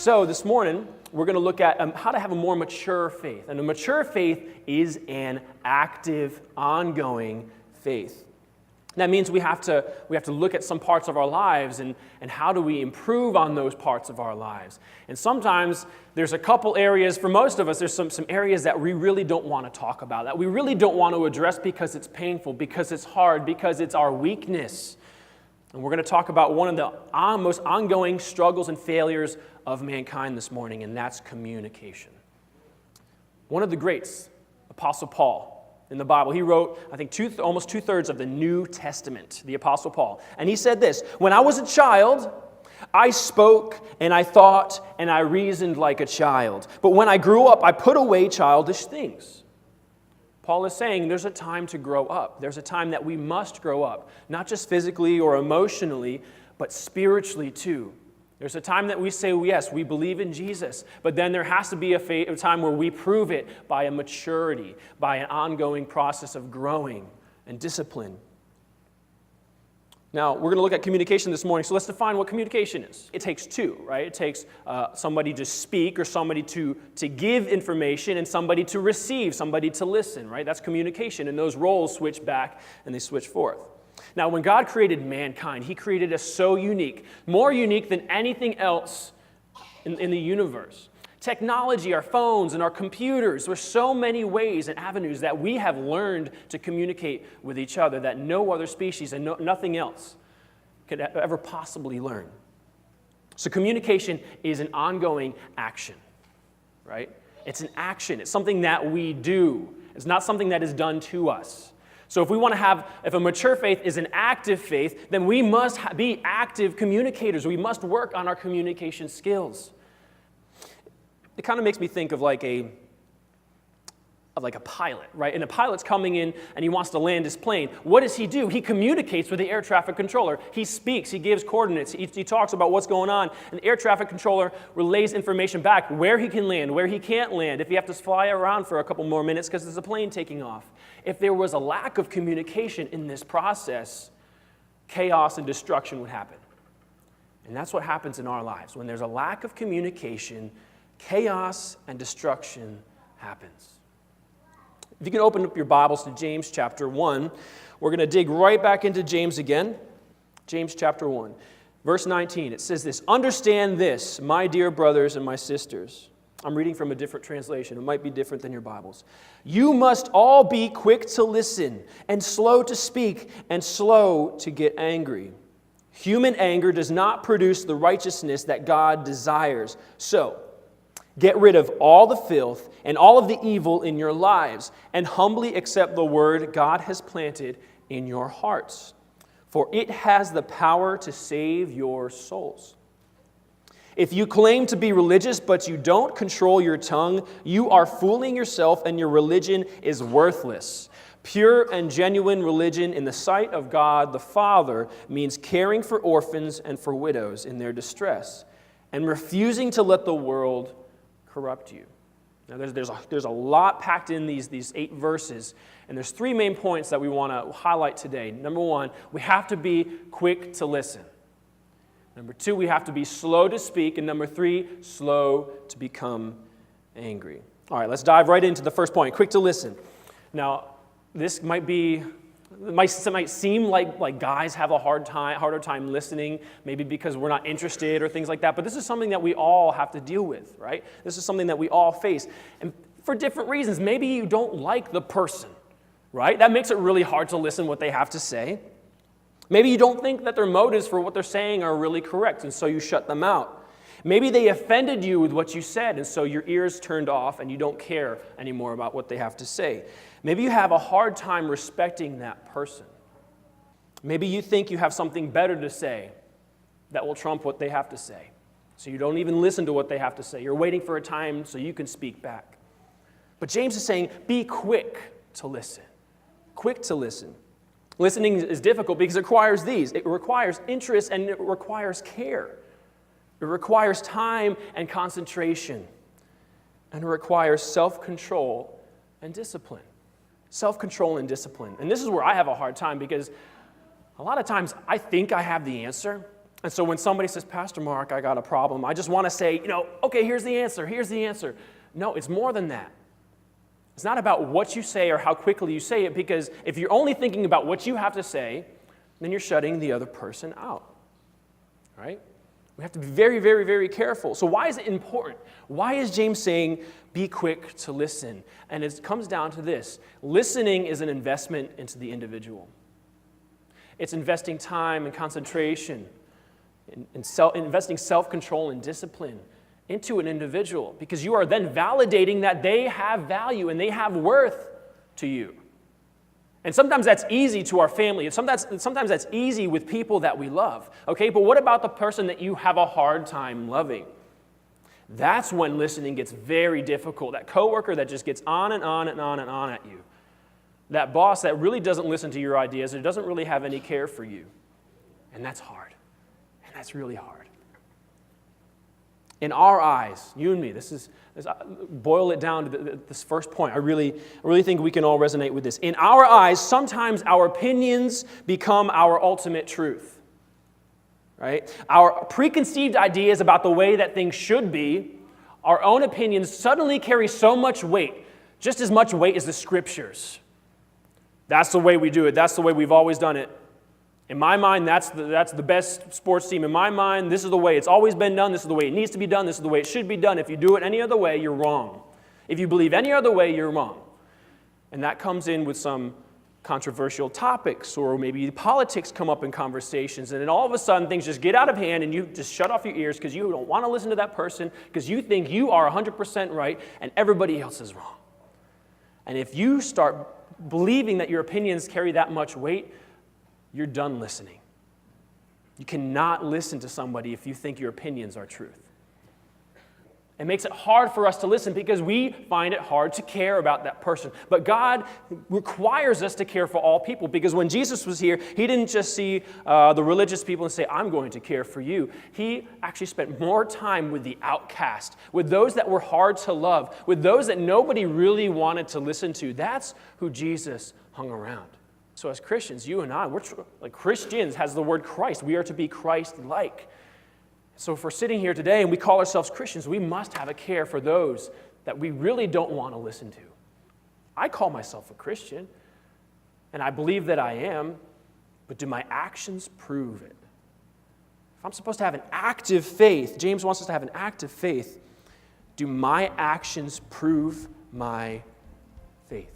So this morning, we're going to look at how to have a more mature faith. And a mature faith is an active, ongoing faith. That means we have to look at some parts of our lives and how do we improve on those parts of our lives. And sometimes there's a couple areas, for most of us, there's some areas that we really don't want to talk about, that we really don't want to address because it's painful, because it's hard, because it's our weakness. And we're going to talk about one of the most ongoing struggles and failures of mankind this morning, and that's communication. One of the greats, Apostle Paul, in the Bible, he wrote, I think, almost two-thirds of the New Testament, the Apostle Paul. And he said this, "When I was a child, I spoke and I thought and I reasoned like a child. But when I grew up, I put away childish things." Paul is saying there's a time to grow up. There's a time that we must grow up, not just physically or emotionally, but spiritually too. There's a time that we say, yes, we believe in Jesus, but then there has to be a time where we prove it by a maturity, by an ongoing process of growing and discipline. Now, we're going to look at communication this morning, so let's define what communication is. It takes two, right? It takes somebody to speak or somebody to give information and somebody to receive, somebody to listen, right? That's communication, and those roles switch back and they switch forth. Now, when God created mankind, He created us so unique, more unique than anything else in the universe. Technology, our phones and our computers, there's so many ways and avenues that we have learned to communicate with each other that no other species and nothing else could ever possibly learn. So communication is an ongoing action, right? It's an action. It's something that we do. It's not something that is done to us. So if a mature faith is an active faith, then we must be active communicators. We must work on our communication skills. It kind of makes me think of like a pilot, right? And a pilot's coming in and he wants to land his plane. What does he do? He communicates with the air traffic controller. He speaks, he gives coordinates, he talks about what's going on, and the air traffic controller relays information back where he can land, where he can't land, if he has to fly around for a couple more minutes because there's a plane taking off. If there was a lack of communication in this process, chaos and destruction would happen. And that's what happens in our lives. When there's a lack of communication, chaos and destruction happens. If you can open up your Bibles to James chapter 1, we're going to dig right back into James again. James chapter 1, verse 19. It says this, "Understand this, my dear brothers and my sisters." I'm reading from a different translation. It might be different than your Bibles. "You must all be quick to listen and slow to speak and slow to get angry. Human anger does not produce the righteousness that God desires. So, get rid of all the filth and all of the evil in your lives, and humbly accept the word God has planted in your hearts, for it has the power to save your souls. If you claim to be religious, but you don't control your tongue, you are fooling yourself, and your religion is worthless. Pure and genuine religion in the sight of God the Father means caring for orphans and for widows in their distress, and refusing to let the world corrupt you." Now, there's a lot packed in these 8 verses, and there's 3 main points that we want to highlight today. Number 1, we have to be quick to listen. Number 2, we have to be slow to speak, and number 3, slow to become angry. All right, let's dive right into the first point, quick to listen. Now, this might seem like guys have a harder time listening, maybe because we're not interested or things like that, but this is something that we all have to deal with, right? This is something that we all face, and for different reasons. Maybe you don't like the person, right? That makes it really hard to listen what they have to say. Maybe you don't think that their motives for what they're saying are really correct, and so you shut them out. Maybe they offended you with what you said, and so your ears turned off and you don't care anymore about what they have to say. Maybe you have a hard time respecting that person. Maybe you think you have something better to say that will trump what they have to say, so you don't even listen to what they have to say. You're waiting for a time so you can speak back. But James is saying, be quick to listen. Quick to listen. Listening is difficult because it requires these. It requires interest and it requires care. It requires time and concentration. And it requires self-control and discipline. Self-control and discipline. And this is where I have a hard time because a lot of times I think I have the answer. And so when somebody says, Pastor Mark, I got a problem, I just want to say, okay, here's the answer. No, it's more than that. It's not about what you say or how quickly you say it, because if you're only thinking about what you have to say, then you're shutting the other person out, right? We have to be very, very, very careful. So why is it important? Why is James saying, be quick to listen? And it comes down to this. Listening is an investment into the individual. It's investing time and concentration, investing self-control and discipline into an individual, because you are then validating that they have value and they have worth to you. And sometimes that's easy to our family. Sometimes that's easy with people that we love. Okay, but what about the person that you have a hard time loving? That's when listening gets very difficult. That coworker that just gets on and on and on and on at you. That boss that really doesn't listen to your ideas and doesn't really have any care for you. And that's hard. And that's really hard. In our eyes, you and me, boil it down to this first point. I really think we can all resonate with this. In our eyes, sometimes our opinions become our ultimate truth. Right? Our preconceived ideas about the way that things should be, our own opinions suddenly carry so much weight, just as much weight as the Scriptures. That's the way we do it. That's the way we've always done it. In my mind, that's the best sports team. In my mind, this is the way it's always been done. This is the way it needs to be done. This is the way it should be done. If you do it any other way, you're wrong. If you believe any other way, you're wrong. And that comes in with some controversial topics, or maybe politics come up in conversations, and then all of a sudden things just get out of hand and you just shut off your ears because you don't want to listen to that person because you think you are 100% right and everybody else is wrong. And if you start believing that your opinions carry that much weight, you're done listening. You cannot listen to somebody if you think your opinions are truth. It makes it hard for us to listen because we find it hard to care about that person. But God requires us to care for all people, because when Jesus was here, he didn't just see the religious people and say, I'm going to care for you. He actually spent more time with the outcast, with those that were hard to love, with those that nobody really wanted to listen to. That's who Jesus hung around. So as Christians, you and I, we're like Christians has the word Christ. We are to be Christ-like. So if we're sitting here today and we call ourselves Christians, we must have a care for those that we really don't want to listen to. I call myself a Christian, and I believe that I am, but do my actions prove it? If I'm supposed to have an active faith, James wants us to have an active faith, do my actions prove my faith?